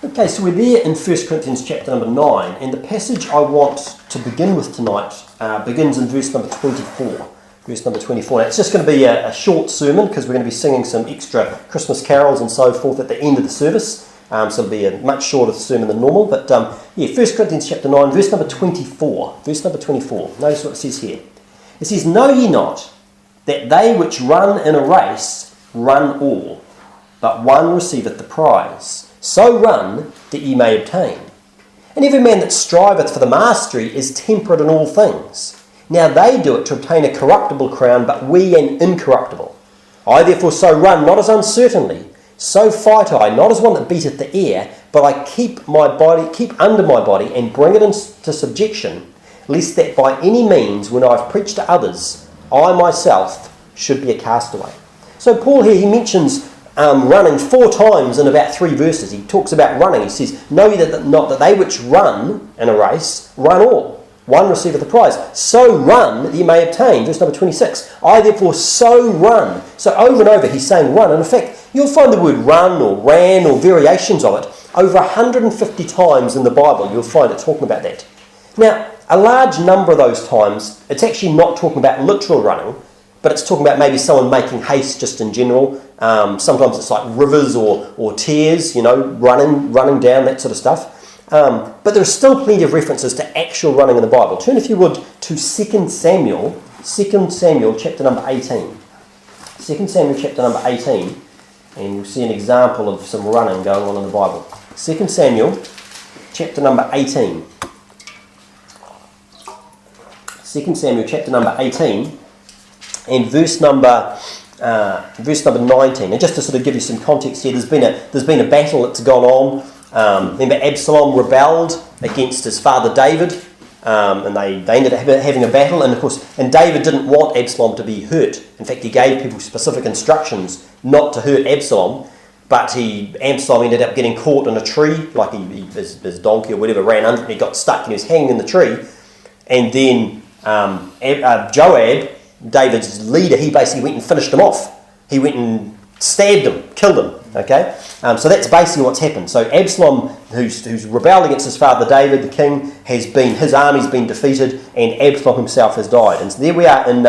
Okay, so we're there in 1 Corinthians chapter number 9, and the passage I want to begin with tonight begins in verse number 24. Verse number 24. Now, it's just going to be a short sermon because we're going to be singing some extra Christmas carols and so forth at the end of the service. So it'll be a much shorter sermon than normal. But 1 Corinthians chapter 9, verse number 24. Verse number 24. Notice what it says here. It says, "Know ye not that they which run in a race run all, but one receiveth the prize. So run that ye may obtain. And every man that striveth for the mastery is temperate in all things. Now they do it to obtain a corruptible crown, but we an incorruptible. I therefore so run, not as uncertainly. So fight I, not as one that beateth the air, but I keep under my body, and bring it into subjection, lest that by any means, when I have preached to others, I myself should be a castaway." So Paul here, he mentions running 4 times in about 3 verses. He talks about running. He says, "Know ye not that they which run in a race run all. One receiveth the prize. So run that ye may obtain." Verse number 26. "I therefore so run." So over and over he's saying run. And in fact, you'll find the word run or ran or variations of it over 150 times in the Bible. You'll find it talking about that. Now, a large number of those times, it's actually not talking about literal running, but it's talking about maybe someone making haste just in general. Sometimes it's like rivers or tears, running down, that sort of stuff. But there are still plenty of references to actual running in the Bible. Turn, if you would, to 2 Samuel chapter number 18. 2 Samuel chapter number 18, and you'll see an example of some running going on in the Bible. 2 Samuel chapter number 18. 2 Samuel chapter number 18 and verse number 19. And just to sort of give you some context here, there's been a battle that's gone on. Remember, Absalom rebelled against his father David, and they ended up having a battle. And of course, David didn't want Absalom to be hurt. In fact, he gave people specific instructions not to hurt Absalom. But Absalom ended up getting caught in a tree, like his donkey or whatever ran under, and he got stuck and he was hanging in the tree. And then Joab, David's leader, he basically went and finished him off. He went and stabbed him, killed him. Okay, so that's basically what's happened. So Absalom, who's rebelled against his father David, the king, his army's been defeated, and Absalom himself has died. And so there we are in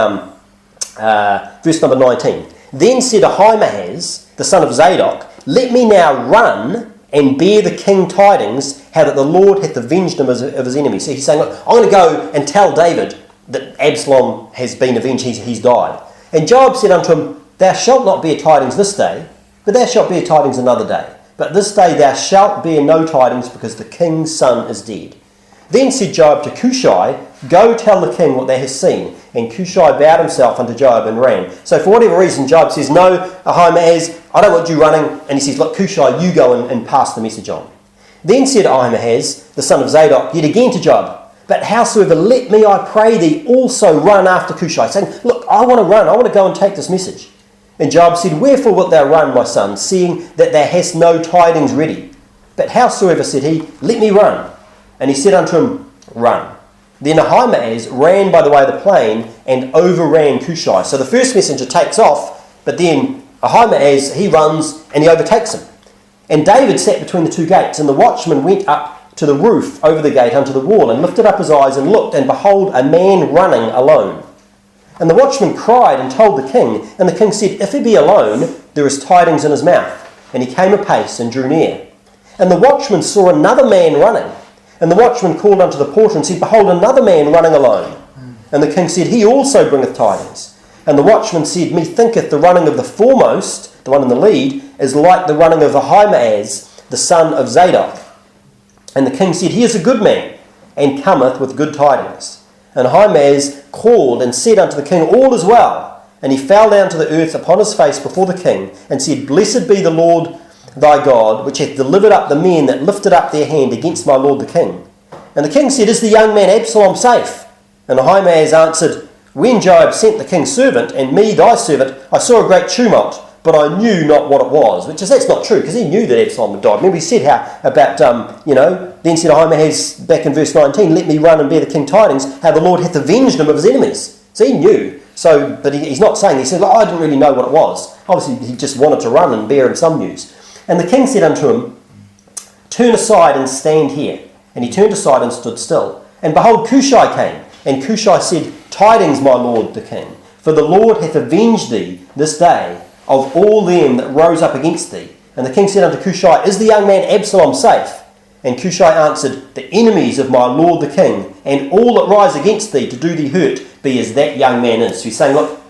verse number 19. "Then said Ahimaaz, the son of Zadok, Let me now run and bear the king tidings, how that the Lord hath avenged him of his enemies." So he's saying, "Look, I'm going to go and tell David that Absalom has been avenged, he's died." And Joab said unto him, "Thou shalt not bear tidings this day, but thou shalt bear tidings another day. But this day thou shalt bear no tidings, because the king's son is dead." Then said Joab to Cushai, "Go tell the king what thou hast seen." And Cushai bowed himself unto Joab and ran. So for whatever reason, Joab says, "No, Ahimaaz, I don't want you running." And he says, "Look, Cushai, you go and pass the message on." Then said Ahimaaz, the son of Zadok, yet again to Joab, "But howsoever, let me, I pray thee, also run after Cushai," saying, "Look, I want to run, I want to go and take this message." And Joab said, "Wherefore wilt thou run, my son, seeing that thou hast no tidings ready? But howsoever," said he, "let me run." And he said unto him, "Run." Then Ahimaaz ran by the way of the plain and overran Cushai. So the first messenger takes off, but then Ahimaaz, he runs and he overtakes him. And David sat between the 2 gates, and the watchman went up to the roof over the gate unto the wall, and lifted up his eyes and looked, and behold, a man running alone. And the watchman cried and told the king, and the king said, "If he be alone, there is tidings in his mouth." And he came apace and drew near. And the watchman saw another man running. And the watchman called unto the porter and said, "Behold, another man running alone." And the king said, "He also bringeth tidings." And the watchman said, "Methinketh the running of the foremost," the one in the lead, "is like the running of Ahimaaz, the son of Zadok." And the king said, "He is a good man, and cometh with good tidings." And Ahimaaz called and said unto the king, "All is well." And he fell down to the earth upon his face before the king, and said, "Blessed be the Lord thy God, which hath delivered up the men that lifted up their hand against my lord the king." And the king said, "Is the young man Absalom safe?" And Ahimaaz answered, "When Joab sent the king's servant, and me thy servant, I saw a great tumult, but I knew not what it was." That's not true, because he knew that Absalom had died. Remember he said how about, then said Ahimaaz, back in verse 19, "Let me run and bear the king tidings, how the Lord hath avenged him of his enemies." So he knew. But he's not saying, he said, "I didn't really know what it was." Obviously he just wanted to run and bear him some news. And the king said unto him, turn aside and stand here. And he turned aside and stood still. And behold, Cushai came. And Cushai said, Tidings, my lord the king, for the Lord hath avenged thee this day of all them that rose up against thee. And the king said unto Cushai, Is the young man Absalom safe? And Cushai answered, The enemies of my lord the king, and all that rise against thee to do thee hurt, be as that young man is. So he's saying, look,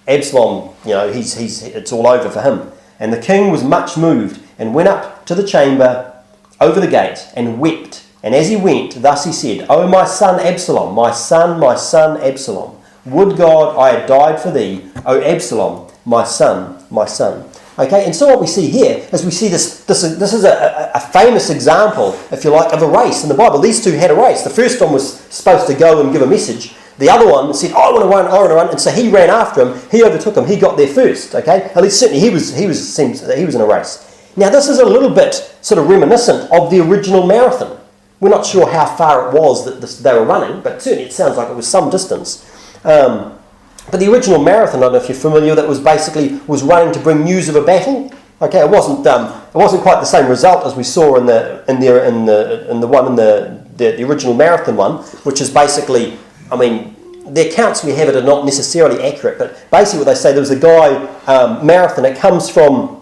Absalom, it's all over for him. And the king was much moved, and went up to the chamber over the gate, and wept. And as he went, thus he said, O my son Absalom, my son Absalom, would God I had died for thee, O Absalom, my son, my son. Okay, and so what we see here is we see this is a famous example, if you like, of a race in the Bible. These two had a race. The first one was supposed to go and give a message. The other one said, I want to run, and so he ran after him, he overtook him, he got there first, okay? At least certainly he was in a race. Now this is a little bit sort of reminiscent of the original marathon. We're not sure how far it was that they were running, but certainly it sounds like it was some distance. But the original marathon, I don't know if you're familiar, that was running to bring news of a battle. Okay, it wasn't quite the same result as we saw in the original marathon one, which is basically, I mean, the accounts we have it are not necessarily accurate, but basically what they say, there was a guy marathon. It comes from,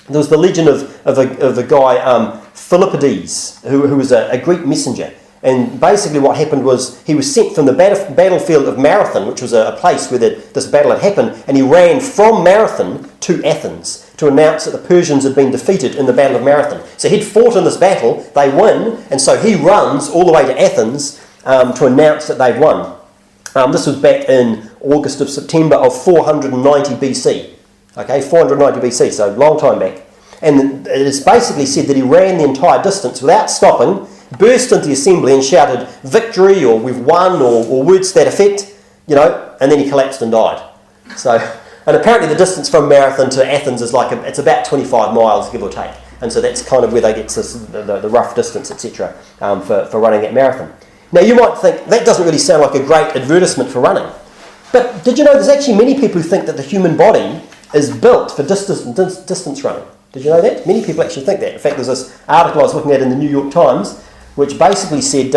there was the legend of a guy Philippides, who was a Greek messenger. And basically what happened was he was sent from the battlefield of Marathon, which was a place where this battle had happened, and he ran from Marathon to Athens to announce that the Persians had been defeated in the Battle of Marathon. So he'd fought in this battle, they win, and so he runs all the way to Athens to announce that they've won. This was back in August of September of 490 BC. Okay, 490 BC, so a long time back. And it is basically said that he ran the entire distance without stopping, burst into the assembly and shouted victory or we've won or words to that effect, and then he collapsed and died. So, and apparently the distance from Marathon to Athens is it's about 25 miles, give or take. And so that's kind of where they get the rough distance, etc., for running that marathon. Now you might think, that doesn't really sound like a great advertisement for running. But did you know there's actually many people who think that the human body is built for distance running? Did you know that? Many people actually think that. In fact, there's this article I was looking at in the New York Times, which basically said,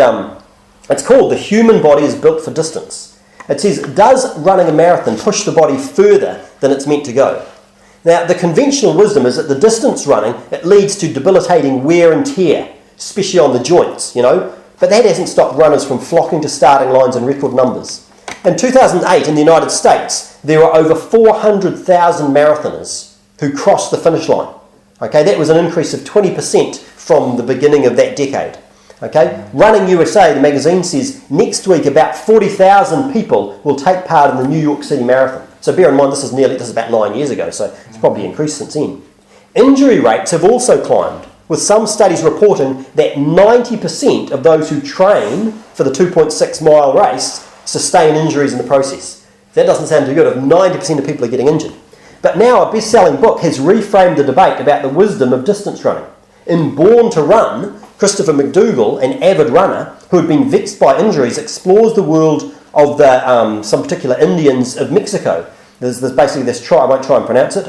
it's called The Human Body is Built for Distance. It says, does running a marathon push the body further than it's meant to go? Now, the conventional wisdom is that the distance running, it leads to debilitating wear and tear, especially on the joints, But that hasn't stopped runners from flocking to starting lines in record numbers. In 2008, in the United States, there were over 400,000 marathoners who crossed the finish line. Okay, that was an increase of 20% from the beginning of that decade. Okay, Running USA, the magazine, says next week about 40,000 people will take part in the New York City Marathon. So bear in mind this is about 9 years ago, so it's probably increased since then. Injury rates have also climbed, with some studies reporting that 90% of those who train for the 2.6 mile race sustain injuries in the process. That doesn't sound too good if 90% of people are getting injured. But now a best-selling book has reframed the debate about the wisdom of distance running. In Born to Run, Christopher McDougall, an avid runner who had been vexed by injuries, explores the world of some particular Indians of Mexico. There's basically this tribe, I won't try and pronounce it,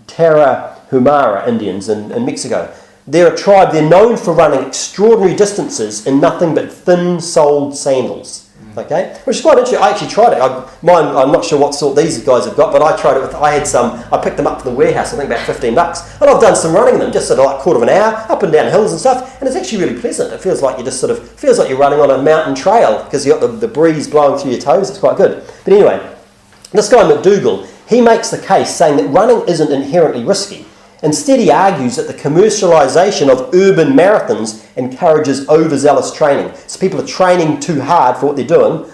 Tarahumara Indians in Mexico. They're a tribe, they're known for running extraordinary distances in nothing but thin-soled sandals. Okay, which is quite interesting. I actually tried it. I'm not sure what sort these guys have got, but I tried it. I picked them up from the warehouse. I think about $15, and I've done some running in them, just sort of like a quarter of an hour, up and down hills and stuff. And it's actually really pleasant. It feels like you're running on a mountain trail because you got the breeze blowing through your toes. It's quite good. But anyway, this guy McDougall, he makes the case saying that running isn't inherently risky. Instead, he argues that the commercialisation of urban marathons encourages overzealous training. So people are training too hard for what they're doing.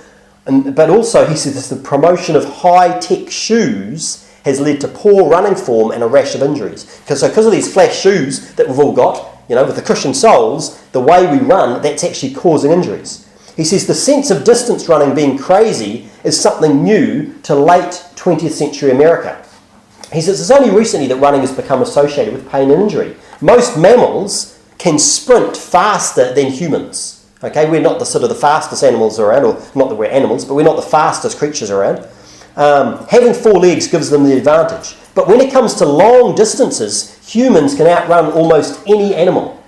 But also, he says the promotion of high-tech shoes has led to poor running form and a rash of injuries. Because of these flash shoes that we've all got, with the cushioned soles, the way we run, that's actually causing injuries. He says the sense of distance running being crazy is something new to late 20th century America. He says it's only recently that running has become associated with pain and injury. Most mammals can sprint faster than humans. Okay, we're not the fastest animals around, or not that we're animals, but we're not the fastest creatures around. Having 4 legs gives them the advantage. But when it comes to long distances, humans can outrun almost any animal.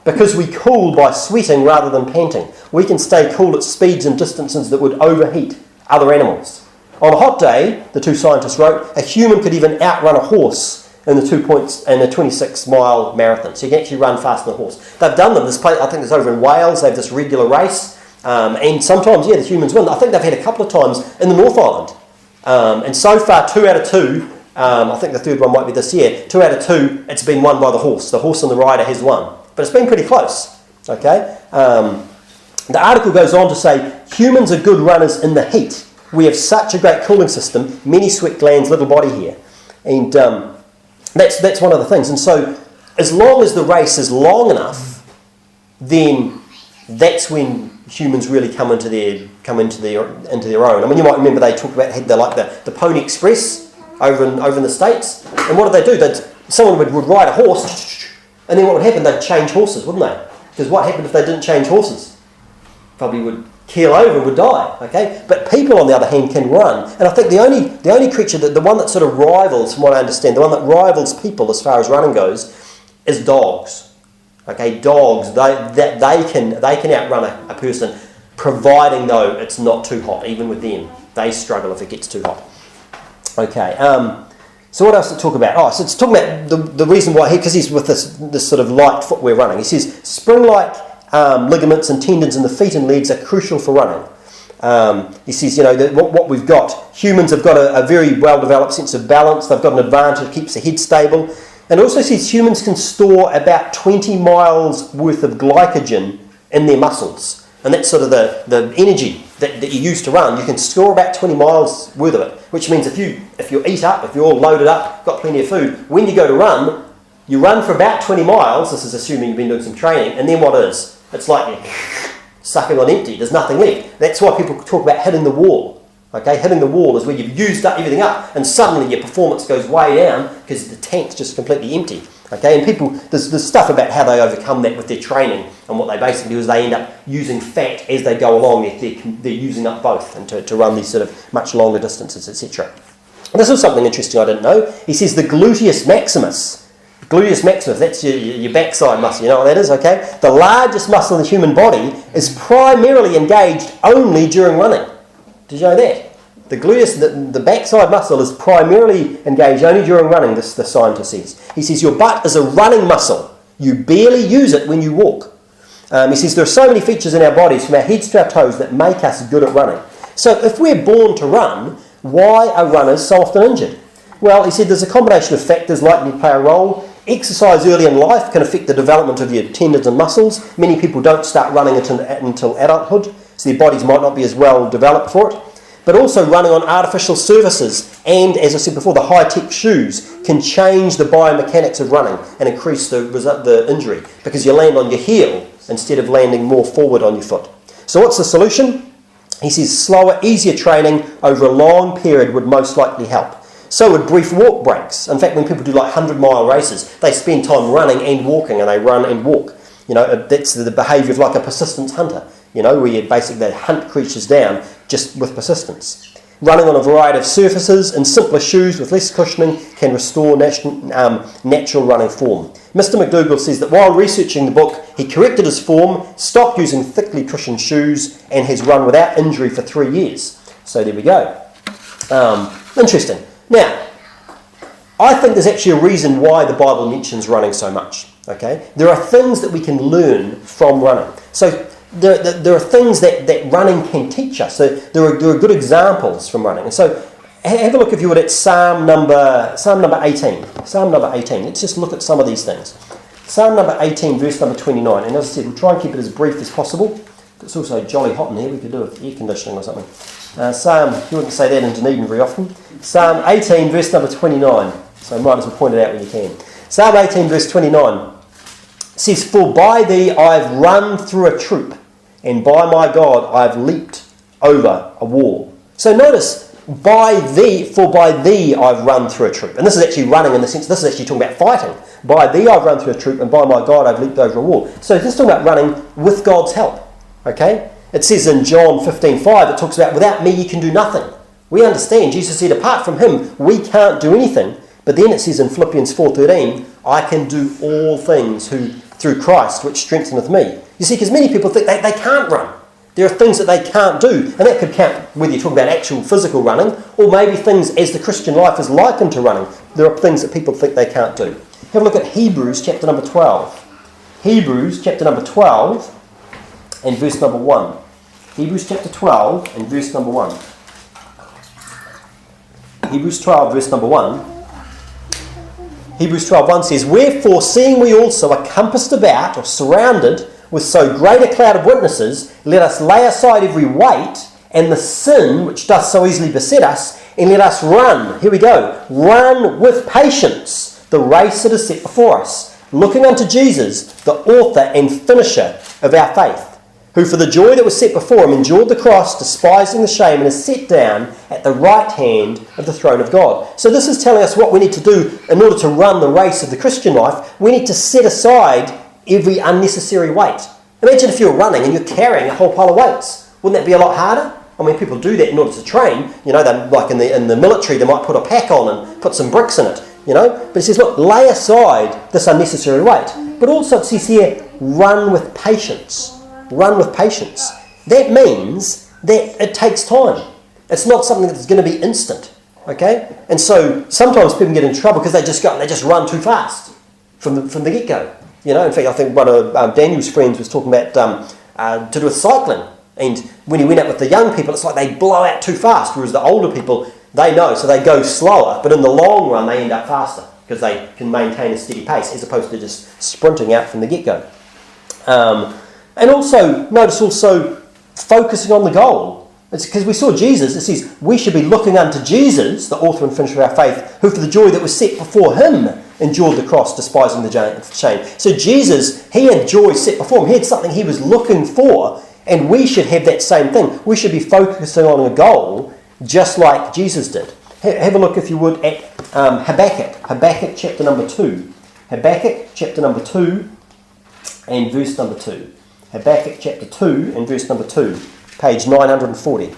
Because we cool by sweating rather than panting. We can stay cool at speeds and distances that would overheat other animals. On a hot day, the two scientists wrote, a human could even outrun a horse in the 26-mile marathon. So you can actually run faster than a horse. They've done them. This place, I think it's over in Wales. They have this regular race. And sometimes, the humans win. I think they've had a couple of times in the North Island. And so far, 2 out of 2, I think the third one might be this year, 2 out of 2, it's been won by the horse. The horse and the rider has won. But it's been pretty close. Okay? The article goes on to say, humans are good runners in the heat. We have such a great cooling system, many sweat glands, little body here. And that's one of the things. And so as long as the race is long enough, then that's when humans really come into their own. I mean, you might remember they talked about the Pony Express over in the States. And what did they do? Someone would ride a horse, and then what would happen? They'd change horses, wouldn't they? Because what happened if they didn't change horses? Probably would keel over, would die. Okay, but people, on the other hand, can run. And I think the only creature, the one that sort of rivals, from what I understand, the one that rivals people as far as running goes, is dogs. Okay, dogs, they can outrun a person, providing though it's not too hot. Even with them, they struggle if it gets too hot. Okay. So what else to talk about? Oh, so it's talking about the reason why because he's with this sort of light footwear running. He says spring-like ligaments and tendons in the feet and legs are crucial for running. He says, what we've got, humans have got a very well-developed sense of balance. They've got an advantage, it keeps the head stable. And also says humans can store about 20 miles worth of glycogen in their muscles. And that's sort of the energy that you use to run. You can store about 20 miles worth of it, which means if you eat up, if you're all loaded up, got plenty of food, when you go to run, you run for about 20 miles, this is assuming you've been doing some training, and then what is? It's like you're sucking on empty, there's nothing left. That's why people talk about hitting the wall. Okay, hitting the wall is where you've used up everything up, and suddenly your performance goes way down because the tank's just completely empty. Okay, and people, there's stuff about how they overcome that with their training, and what they basically do is they end up using fat as they go along. They're using up both and to run these sort of much longer distances, etc. This is something interesting I didn't know. He says the gluteus maximus. Gluteus maximus, that's your backside muscle. You know what that is, okay? The largest muscle in the human body is primarily engaged only during running. Did you know that? The gluteus, the backside muscle, is primarily engaged only during running, the scientist says. He says your butt is a running muscle. You barely use it when you walk. He says there are so many features in our bodies, from our heads to our toes, that make us good at running. So if we're born to run, why are runners so often injured? Well, he said there's a combination of factors likely to play a role. Exercise early in life can affect the development of your tendons and muscles. Many people don't start running until adulthood, so their bodies might not be as well developed for it. But also running on artificial surfaces and, as I said before, the high-tech shoes can change the biomechanics of running and increase the injury because you land on your heel instead of landing more forward on your foot. So what's the solution? He says slower, easier training over a long period would most likely help. So would brief walk breaks. In fact, when people do like 100-mile races, they spend time running and walking, and they run and walk. That's the behaviour of like a persistence hunter, where you basically hunt creatures down just with persistence. Running on a variety of surfaces in simpler shoes with less cushioning can restore natural running form. Mr. McDougall says that while researching the book, he corrected his form, stopped using thickly cushioned shoes, and has run without injury for 3 years. So there we go. Interesting. Now, I think there's actually a reason why the Bible mentions running so much. Okay, there are things that we can learn from running. So there are things that running can teach us. So there are good examples from running. And so have a look, if you would, at Psalm number 18. Psalm number 18. Let's just look at some of these things. Psalm number 18, verse number 29. And as I said, we'll try and keep it as brief as possible. It's also jolly hot in here. We could do it with air conditioning or something. You wouldn't say that in Dunedin very often. Psalm 18, verse number 29. So I might as well point it out when you can. Psalm 18, verse 29 says, "For by thee I've run through a troop, and by my God I've leaped over a wall." So notice, by thee I've run through a troop. And this is actually running in the sense, this is actually talking about fighting. By thee I've run through a troop, and by my God I've leaped over a wall. So this is talking about running with God's help. Okay? It says in John 15:5, it talks about, without me you can do nothing. We understand, Jesus said, apart from him, we can't do anything. But then it says in Philippians 4:13, I can do all things through Christ, which strengtheneth me. You see, because many people think they can't run. There are things that they can't do, and that could count whether you're talking about actual physical running, or maybe things as the Christian life is likened to running. There are things that people think they can't do. Have a look at Hebrews chapter number 12. Hebrews chapter number 12 and verse number 1. Hebrews chapter 12 and verse number 1. Hebrews 12 verse number 1. Hebrews 12:1 says, "Wherefore, seeing we also are compassed about," or surrounded, "with so great a cloud of witnesses, let us lay aside every weight and the sin which doth so easily beset us, and let us run," here we go, "run with patience the race that is set before us, looking unto Jesus, the author and finisher of our faith, who for the joy that was set before him endured the cross, despising the shame, and is set down at the right hand of the throne of God." So this is telling us what we need to do in order to run the race of the Christian life. We need to set aside every unnecessary weight. Imagine if you're running and you're carrying a whole pile of weights. Wouldn't that be a lot harder? I mean, people do that in order to train. You know, they, like in the military, they might put a pack on and put some bricks in it. You know, but it says, look, lay aside this unnecessary weight. But also it says here, run with patience. Run with patience. That means that it takes time. It's not something that's going to be instant. Okay? And so sometimes people get in trouble because they just go and they just run too fast from the get-go. You know, in fact, I think one of Daniel's friends was talking about to do with cycling. And when he went out with the young people, it's like they blow out too fast, whereas the older people, they know, so they go slower, but in the long run, they end up faster because they can maintain a steady pace as opposed to just sprinting out from the get-go. And also, notice also focusing on the goal. It's because we saw Jesus, it says, we should be looking unto Jesus, the author and finisher of our faith, who for the joy that was set before him endured the cross, despising the shame. So Jesus, he had joy set before him. He had something he was looking for, and we should have that same thing. We should be focusing on a goal just like Jesus did. Have a look, if you would, at Habakkuk. Habakkuk chapter number 2. Habakkuk chapter number 2 and verse number 2. Habakkuk chapter 2 and verse number 2. Page 940.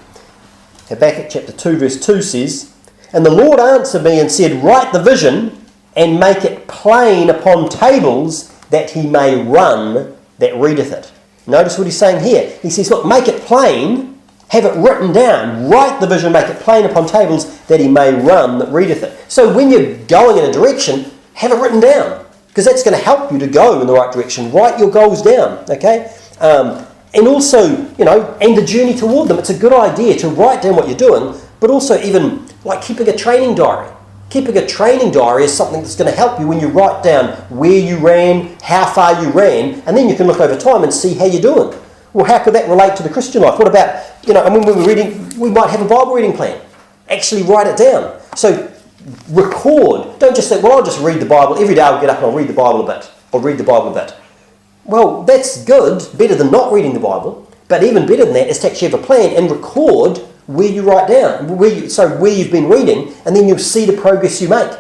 Habakkuk chapter 2 verse 2 says, "And the Lord answered me and said, Write the vision and make it plain upon tables, that he may run that readeth it." Notice what he's saying here. He says, look, make it plain, have it written down, write the vision, make it plain upon tables, that he may run that readeth it. So when you're going in a direction, have it written down, because that's going to help you to go in the right direction. Write your goals down, okay? And also, you know, and the journey toward them. It's a good idea to write down what you're doing, but also even like keeping a training diary. Keeping a training diary is something that's going to help you when you write down where you ran, how far you ran, and then you can look over time and see how you're doing. Well, how could that relate to the Christian life? What about, you know, I mean, when we're reading, we might have a Bible reading plan. Actually write it down. So record. Don't just think, well, I'll just read the Bible. Every day I'll get up and I'll read the Bible a bit. I'll read the Bible a bit. Well, that's good, better than not reading the Bible, but even better than that is to actually have a plan and record where you write down, where you've been reading, and then you'll see the progress you make.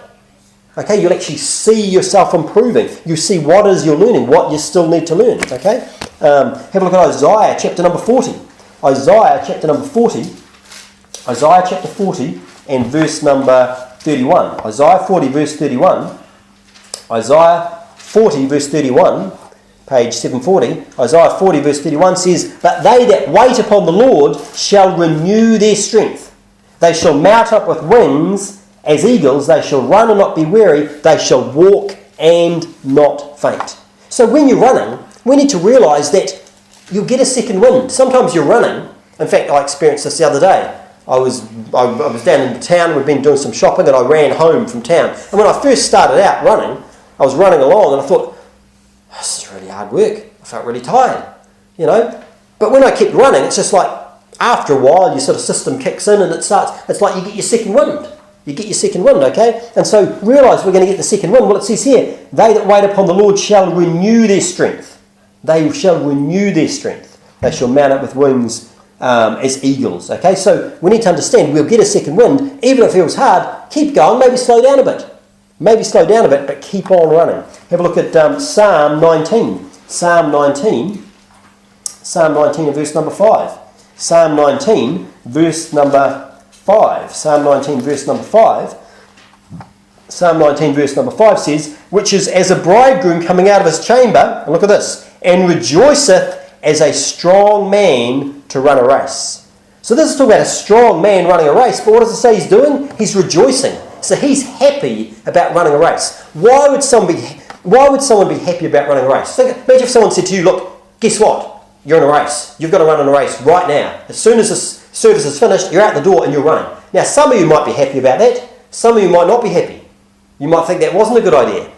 Okay, you'll actually see yourself improving. You see what it is you're learning, what you still need to learn. Okay, have a look at Isaiah chapter number 40. Isaiah chapter number 40. Isaiah chapter 40 and verse number 31. Isaiah 40 verse 31. Isaiah 40 verse 31. Page 740, Isaiah 40 verse 31 says, "But they that wait upon the Lord shall renew their strength. They shall mount up with wings as eagles. They shall run and not be weary. They shall walk and not faint." So when you're running, we need to realise that you'll get a second wind. Sometimes you're running. In fact, I experienced this the other day. I was down in town, we'd been doing some shopping, and I ran home from town. And when I first started out running, I was running along and I thought, this is really hard work. I felt really tired, you know. But when I kept running, it's just like after a while, your sort of system kicks in and it's like you get your second wind. You get your second wind, okay? And so realise we're going to get the second wind. Well, it says here, they that wait upon the Lord shall renew their strength. They shall renew their strength. They shall mount up with wings as eagles, okay? So we need to understand we'll get a second wind. Even if it feels hard, keep going, maybe slow down a bit. Maybe slow down a bit, but keep on running. Have a look at Psalm 19. Psalm 19 and verse number 5. Psalm 19, verse number 5. Psalm 19, verse number 5 Psalm 19 verse number 5 says, which is as a bridegroom coming out of his chamber, and look at this, and rejoiceth as a strong man to run a race. So this is talking about a strong man running a race, but what does it say he's doing? He's rejoicing. So he's happy about running a race. Why would someone be happy about running a race? Imagine if someone said to you, look, guess what? You're in a race. You've got to run in a race right now. As soon as this service is finished, you're out the door and you're running. Now, some of you might be happy about that. Some of you might not be happy. You might think that wasn't a good idea.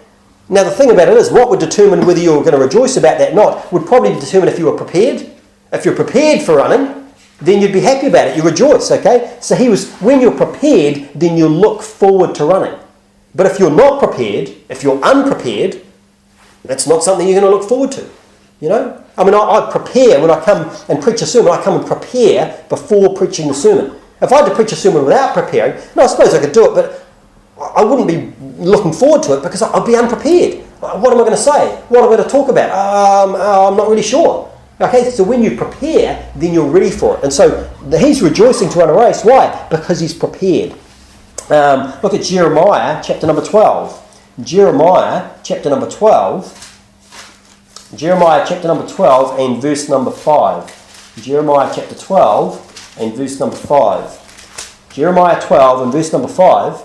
Now, the thing about it is, what would determine whether you're going to rejoice about that or not would probably determine if you were prepared. If you're prepared for running, then you'd be happy about it. You rejoice, okay? So when you're prepared, then you look forward to running. But if you're not prepared, if you're unprepared, that's not something you're going to look forward to. You know? I mean, I prepare when I come and preach a sermon. I come and prepare before preaching the sermon. If I had to preach a sermon without preparing, I suppose I could do it, but I wouldn't be looking forward to it because I'd be unprepared. What am I going to say? What am I going to talk about? I'm not really sure. Okay, so when you prepare, then you're ready for it. And so he's rejoicing to run a race. Why? Because he's prepared. Look at Jeremiah chapter number 12. Jeremiah chapter number 12. Jeremiah chapter number 12 and verse number 5. Jeremiah chapter 12 and verse number 5. Jeremiah 12 and verse number 5.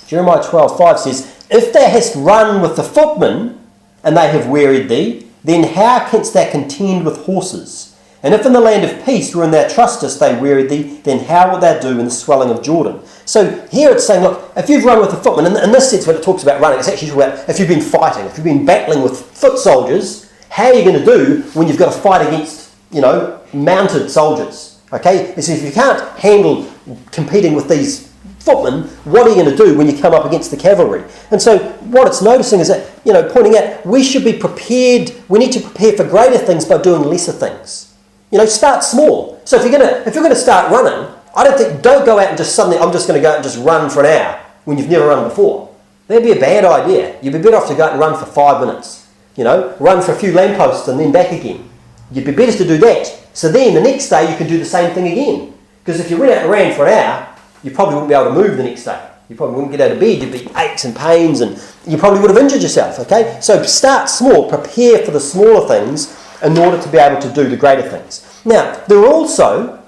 Jeremiah 12:5 says, if thou hast run with the footmen, and they have wearied thee, then how canst thou contend with horses? And if in the land of peace, wherein thou trustest, they wearied thee, then how wilt thou do in the swelling of Jordan? So here it's saying, look, if you've run with the footmen, and in this sense when it talks about running, it's actually talking about if you've been fighting, if you've been battling with foot soldiers, how are you going to do when you've got to fight against, mounted soldiers? Okay? So if you can't handle competing with these footmen, what are you going to do when you come up against the cavalry? And so what it's noticing is that, pointing out, we should be prepared, we need to prepare for greater things by doing lesser things. Start small. So if you're going to start running, don't go out and just suddenly, I'm just going to go out and just run for an hour when you've never run before. That'd be a bad idea. You'd be better off to go out and run for 5 minutes. Run for a few lampposts and then back again. You'd be better to do that. So then the next day you can do the same thing again. Because if you went out and ran for an hour, you probably wouldn't be able to move the next day. You probably wouldn't get out of bed. You'd be aches and pains and you probably would have injured yourself, okay? So start small. Prepare for the smaller things in order to be able to do the greater things. Now, there are also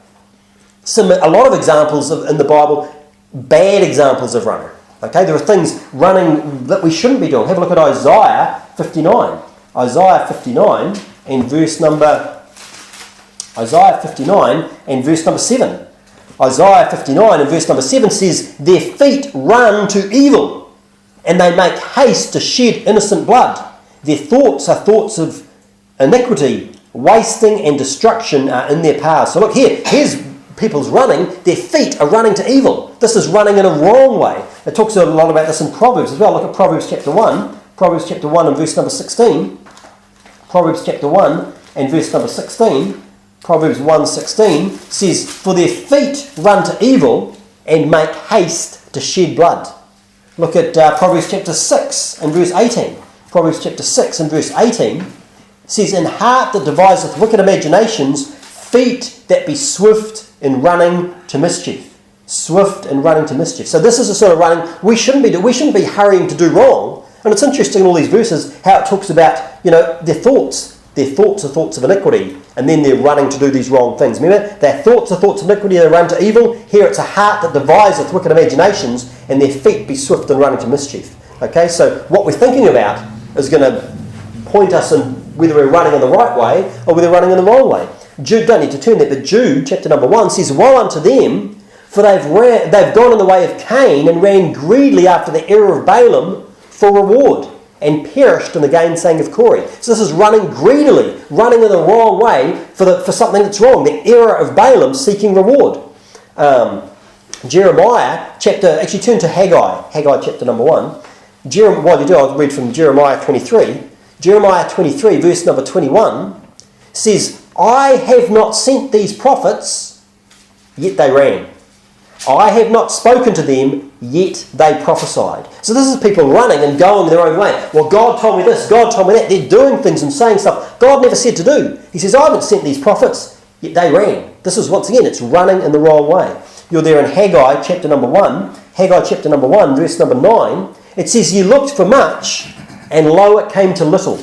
a lot of examples in the Bible, bad examples of running. Okay, there are things running that we shouldn't be doing. Have a look at Isaiah 59. Isaiah 59 and verse number 7. Isaiah 59 and verse number 7 says, their feet run to evil, and they make haste to shed innocent blood. Their thoughts are thoughts of iniquity, wasting and destruction are in their paths. So look, here's people's running. Their feet are running to evil. This is running in a wrong way. It talks a lot about this in Proverbs as well. Look at Proverbs chapter 1. Proverbs chapter 1 and verse number 16. Proverbs chapter 1 and verse number 16. Proverbs 1:16 says, for their feet run to evil and make haste to shed blood. Look at Proverbs chapter 6 and verse 18. Proverbs chapter 6 and verse 18 says, in heart that deviseth wicked imaginations, feet that be swift in running to mischief. Swift in running to mischief. So this is the sort of running we shouldn't be hurrying to do wrong. And it's interesting in all these verses how it talks about, their thoughts. Their thoughts are thoughts of iniquity, and then they're running to do these wrong things. Remember, their thoughts are thoughts of iniquity, they run to evil. Here it's a heart that deviseth wicked imaginations, and their feet be swift in running to mischief. Okay, so what we're thinking about is going to point us in whether we're running in the right way or whether we're running in the wrong way. Jude, don't need to turn there, but Jude, chapter number 1, says, woe unto them, for they've gone in the way of Cain and ran greedily after the error of Balaam for reward, and perished in the gainsaying of Corey. So this is running greedily, running in the wrong way for something that's wrong. The error of Balaam seeking reward. Jeremiah chapter, actually turn to Haggai chapter number 1. While you do, I'll read from Jeremiah 23. Jeremiah 23 verse number 21 says, I have not sent these prophets, yet they ran. I have not spoken to them, yet they prophesied. So this is people running and going their own way. Well, God told me this, God told me that. They're doing things and saying stuff God never said to do. He says, I haven't sent these prophets, yet they ran. This is, once again, it's running in the wrong way. you're there in Haggai chapter number 1, verse number 9, it says, "Ye looked for much, and lo, it came to little.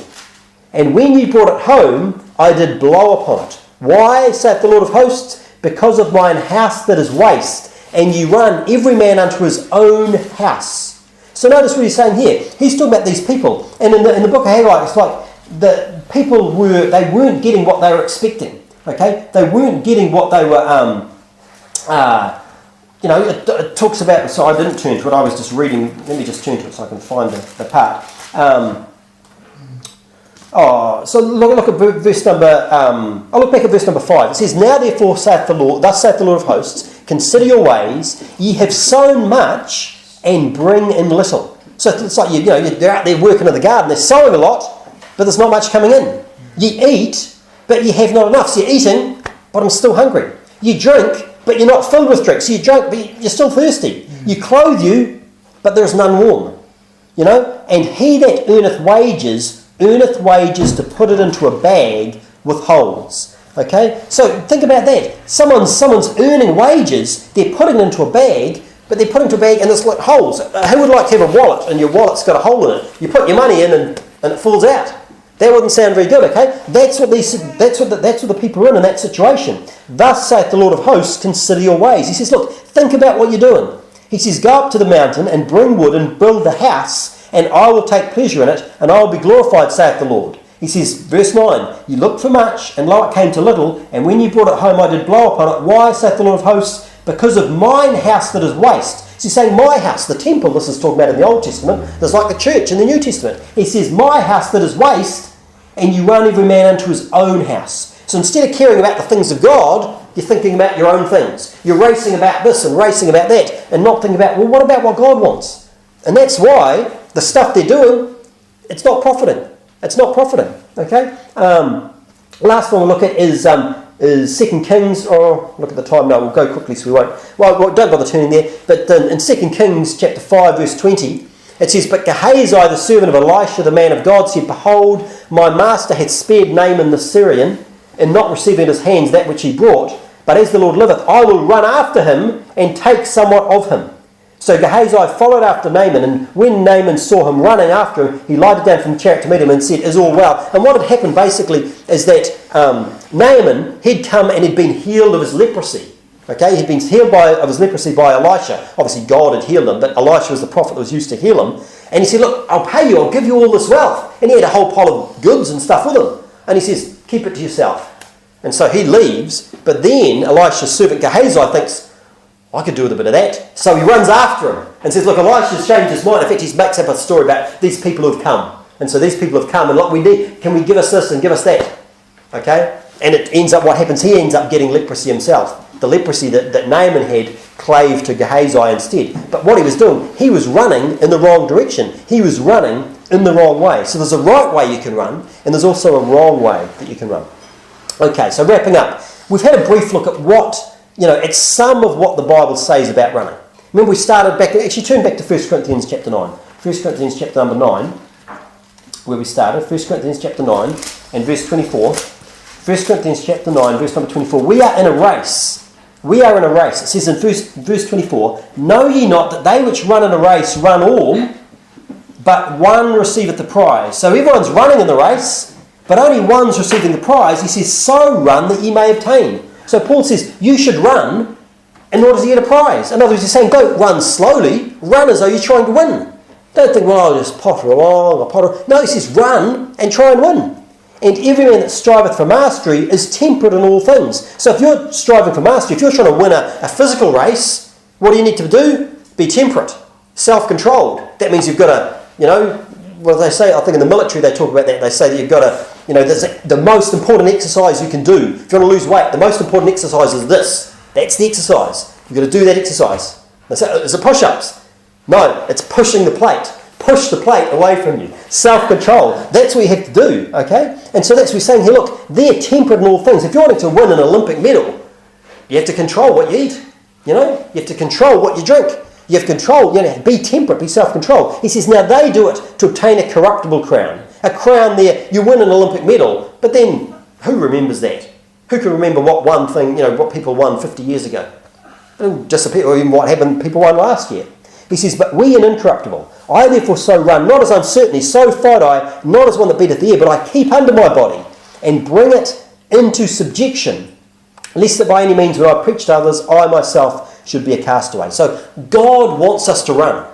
And when ye brought it home, I did blow upon it. Why, saith the Lord of hosts? Because of mine house that is waste, and ye run every man unto his own house." So notice what he's saying here. He's talking about these people. And in the book of Haggai, it's like the people weren't getting what they were expecting. Okay? They weren't getting what they were, it talks about, so I didn't turn to it, I was just reading, let me just turn to it so I can find the part. So look at verse number, I'll look back at verse number 5. It says, "Now therefore saith the Lord, thus saith the Lord of hosts, consider your ways, ye have sown much and bring in little." So it's like, they're out there working in the garden, they're sowing a lot, but there's not much coming in. You eat, but you have not enough. So you're eating, but I'm still hungry. You drink, but you're not filled with drink. So you drink, but you're still thirsty. You clothe you, but there is none warm. And he that earneth wages to put it into a bag with holes. Okay? So think about that. Someone's earning wages, they're putting it into a bag, but they're putting it into a bag and there's like holes. Who would like to have a wallet and your wallet's got a hole in it? You put your money in and it falls out. That wouldn't sound very good, okay? That's what the people are in that situation. "Thus saith the Lord of hosts, consider your ways." He says, look, think about what you're doing. He says, "Go up to the mountain and bring wood and build the house, and I will take pleasure in it, and I will be glorified, saith the Lord." He says, verse 9, "You looked for much, and lo, it came to little, and when you brought it home, I did blow upon it. Why, saith the Lord of hosts? Because of mine house that is waste." So he's saying my house, the temple, this is talking about in the Old Testament, there's like the church in the New Testament. He says, "My house that is waste, and you run every man unto his own house." So instead of caring about the things of God, you're thinking about your own things. You're racing about this and racing about that, and not thinking about, well, what about what God wants? And that's why the stuff they're doing, it's not profiting. It's not profiting. Okay? Last one we'll look at is 2 Kings. Look at the time now. We'll go quickly so we won't. Well, don't bother turning there. But in 2 Kings chapter 5, verse 20, it says, "But Gehazi, the servant of Elisha, the man of God, said, Behold, my master hath spared Naaman the Syrian, in not receiving in his hands that which he brought. But as the Lord liveth, I will run after him and take somewhat of him." So Gehazi followed after Naaman, and when Naaman saw him running after him, he lighted down from the chariot to meet him and said, "Is all well?" And what had happened basically is that Naaman had come and had been healed of his leprosy. Okay, he'd been healed of his leprosy by Elisha. Obviously God had healed him, but Elisha was the prophet that was used to heal him. And he said, "Look, I'll pay you, I'll give you all this wealth." And he had a whole pile of goods and stuff with him. And he says, "Keep it to yourself." And so he leaves, but then Elisha's servant Gehazi thinks, "I could do with a bit of that." So he runs after him and says, "Look, Elisha's changed his mind." In fact, he makes up a story about these people who have come. And so these people have come and look, can we give us this and give us that? Okay? And it ends up, what happens, he ends up getting leprosy himself. The leprosy that Naaman had clave to Gehazi instead. But what he was doing, he was running in the wrong direction. He was running in the wrong way. So there's a right way you can run, and there's also a wrong way that you can run. Okay, so wrapping up. We've had a brief look at it's some of what the Bible says about running. Remember we started back, actually turn back to 1 Corinthians chapter 9. 1 Corinthians chapter number 9, where we started. 1 Corinthians chapter 9 and verse 24. 1 Corinthians chapter 9, verse number 24. We are in a race. We are in a race. It says in verse 24, "Know ye not that they which run in a race run all, but one receiveth the prize." So everyone's running in the race, but only one's receiving the prize. He says, "So run that ye may obtain." So Paul says, you should run in order to get a prize. In other words, he's saying, don't run slowly. Run as though you're trying to win. Don't think, well, I'll just potter along. No, he says, run and try and win. And every man that striveth for mastery is temperate in all things. So if you're striving for mastery, if you're trying to win a physical race, what do you need to do? Be temperate, self-controlled. That means you've got to, well, they say, I think in the military they talk about that. They say that you've got to, there's the most important exercise you can do. If you want to lose weight, the most important exercise is this. That's the exercise. You've got to do that exercise. They say, is it push-ups? No, it's pushing the plate. Push the plate away from you. Self-control. That's what you have to do, okay? And so that's what we're saying here. Look, they're temperate in all things. If you're wanting to win an Olympic medal, you have to control what you eat. You have to control what you drink. You have control, be temperate, be self-controlled. He says, now they do it to obtain a corruptible crown. A crown there, you win an Olympic medal, but then who remembers that? Who can remember what one thing, what people won 50 years ago? It'll disappear, or even what happened, people won last year. He says, but we an incorruptible. I therefore so run, not as uncertainly, so fight I, not as one that beateth the air, but I keep under my body, and bring it into subjection, lest that by any means when I preach to others, I myself should be a castaway. So God wants us to run.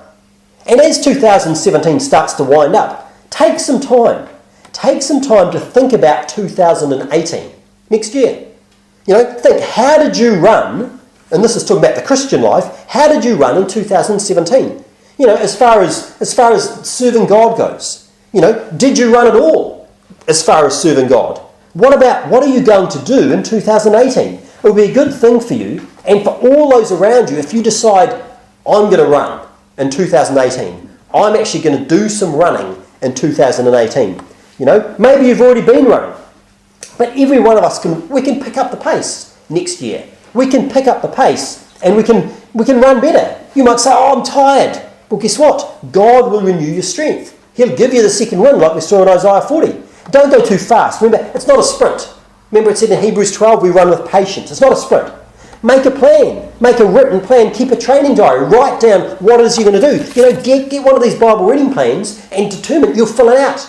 And as 2017 starts to wind up, take some time. Take some time to think about 2018, next year. Think, how did you run, and this is talking about the Christian life, how did you run in 2017? As far as serving God goes. Did you run at all as far as serving God? What are you going to do in 2018? It will be a good thing for you and for all those around you if you decide, I'm going to run in 2018. I'm actually going to do some running in 2018. Maybe you've already been running. But every one of us we can pick up the pace next year. We can pick up the pace and we can run better. You might say, I'm tired. Well, guess what? God will renew your strength. He'll give you the second wind like we saw in Isaiah 40. Don't go too fast. Remember, it's not a sprint. Remember it said in Hebrews 12, we run with patience. It's not a sprint. Make a plan. Make a written plan. Keep a training diary. Write down what it is you're going to do. Get one of these Bible reading plans and determine you'll fill it out.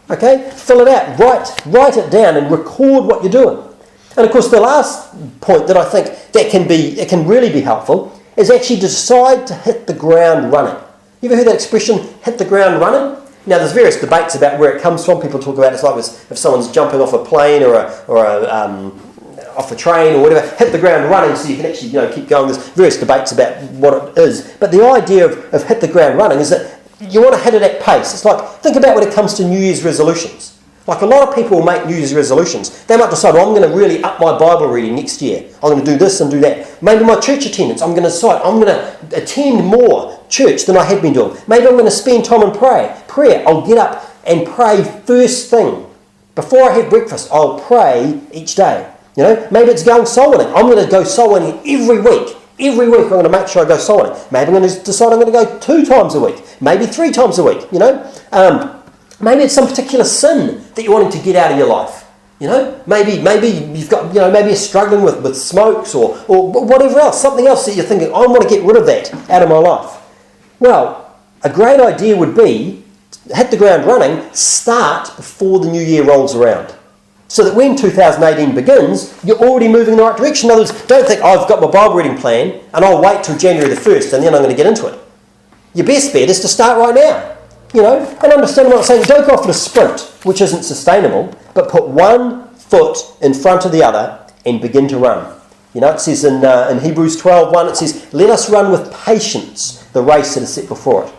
Okay? Fill it out. Write it down and record what you're doing. And of course, the last point that I think that can really be helpful is actually decide to hit the ground running. You ever heard that expression, hit the ground running? Now, there's various debates about where it comes from. People talk about it's like if someone's jumping off a plane or off a train or whatever, hit the ground running so you can actually keep going. There's various debates about what it is. But the idea of hit the ground running is that you want to hit it at pace. It's like, think about when it comes to New Year's resolutions. Like a lot of people will make New Year's resolutions. They might decide, I'm going to really up my Bible reading next year. I'm going to do this and do that. Maybe my church attendance, I'm going to decide, I'm going to attend more church than I had been doing. Maybe I'm going to spend time in prayer. I'll get up and pray first thing. Before I have breakfast, I'll pray each day. Maybe it's going soul winning. I'm going to go soul winning every week. Every week I'm going to make sure I go soul winning. Maybe I'm going to decide I'm going to go 2 times a week. Maybe 3 times a week. Maybe it's some particular sin that you're wanting to get out of your life. Maybe you've got, maybe you're struggling with smokes or whatever else, something else that you're thinking, I want to get rid of that out of my life. Well, a great idea would be hit the ground running, start before the new year rolls around. So that when 2018 begins, you're already moving in the right direction. In other words, don't think, I've got my Bible reading plan and I'll wait till January the 1st and then I'm going to get into it. Your best bet is to start right now. And understand what I'm saying. Don't go off at a sprint, which isn't sustainable, but put one foot in front of the other and begin to run. It says in Hebrews 12:1, it says, let us run with patience the race that is set before it.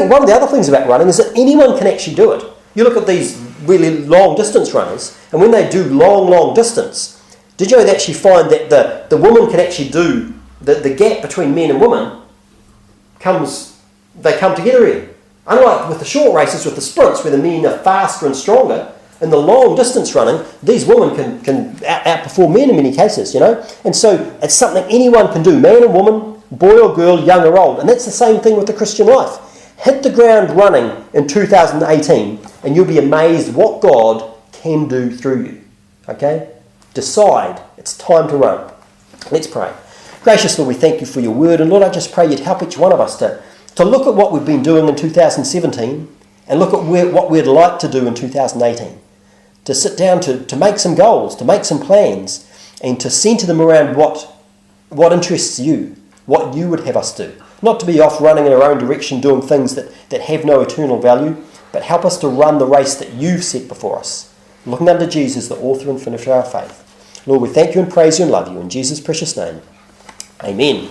One of the other things about running is that anyone can actually do it. You look at these really long distance runners, and when they do long distance, did you know they actually find that the woman can actually do, the gap between men and women they come together here. Unlike with the short races, with the sprints, where the men are faster and stronger, in the long distance running, these women can outperform men in many cases, And so it's something anyone can do, man and woman, boy or girl, young or old. And that's the same thing with the Christian life. Hit the ground running in 2018 and you'll be amazed what God can do through you. Okay? Decide. It's time to run. Let's pray. Gracious Lord, we thank you for your word. And Lord, I just pray you'd help each one of us to look at what we've been doing in 2017 and look at what we'd like to do in 2018. To sit down to make some goals, to make some plans, and to centre them around what interests you, what you would have us do. Not to be off running in our own direction, doing things that have no eternal value, but help us to run the race that you've set before us. Looking unto Jesus, the author and finisher of our faith. Lord, we thank you and praise you and love you. In Jesus' precious name, amen.